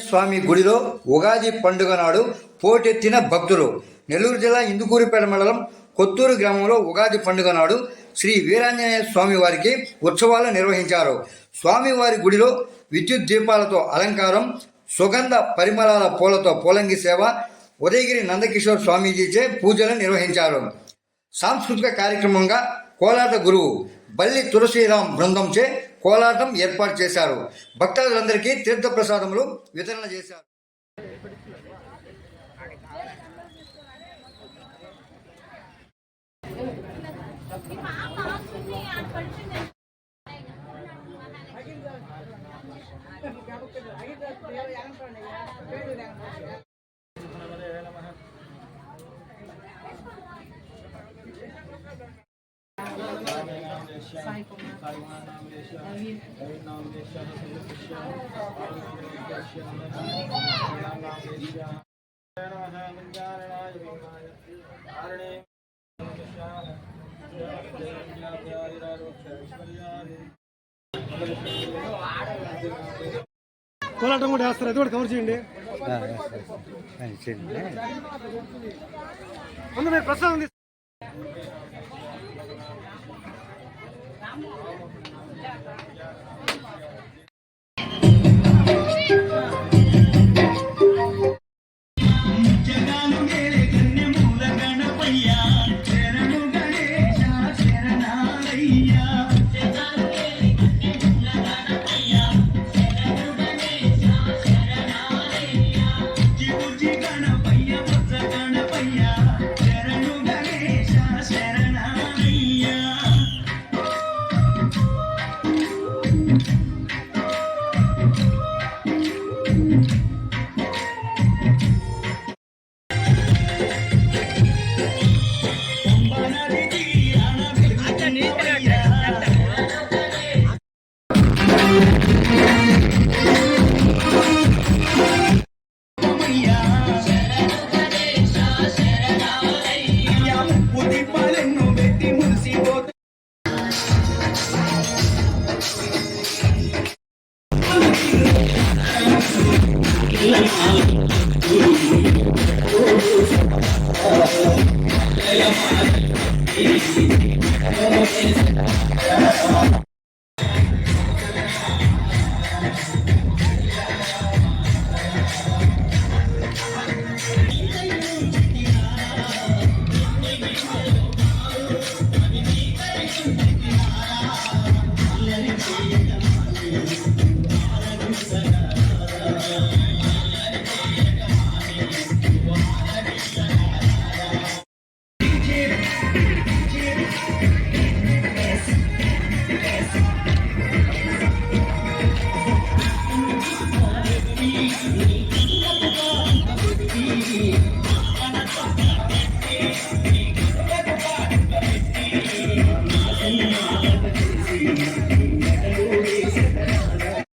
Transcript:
స్వామి గుడిలో ఉగాది పండుగ నాడు పోటెత్తిన భక్తులు. నెల్లూరు జిల్లా ఇందుకూరుపేట మండలం కొత్తూరు గ్రామంలో ఉగాది పండుగ నాడు శ్రీ వీరాంజనేయ స్వామి వారికి ఉత్సవాలు నిర్వహించారు. స్వామివారి గుడిలో విద్యుత్ దీపాలతో అలంకారం, సుగంధ పరిమళాల పూలతో పూలంగి సేవ, ఉదయగిరి నందకిషోర్ స్వామీజీచే పూజలు నిర్వహించారు. సాంస్కృతిక కార్యక్రమంగా కోలాట గురువు బల్లి తులసీరాం బృందంచే కోలాటం ఏర్పాటు చేశారు. భక్తులందరికీ తీర్థప్రసాదములు వితరణ చేశారు. కోలాటం కూడా వేస్తారు, అది కూడా కవర్ చేయండి. ముందు మీరు ప్రసాదం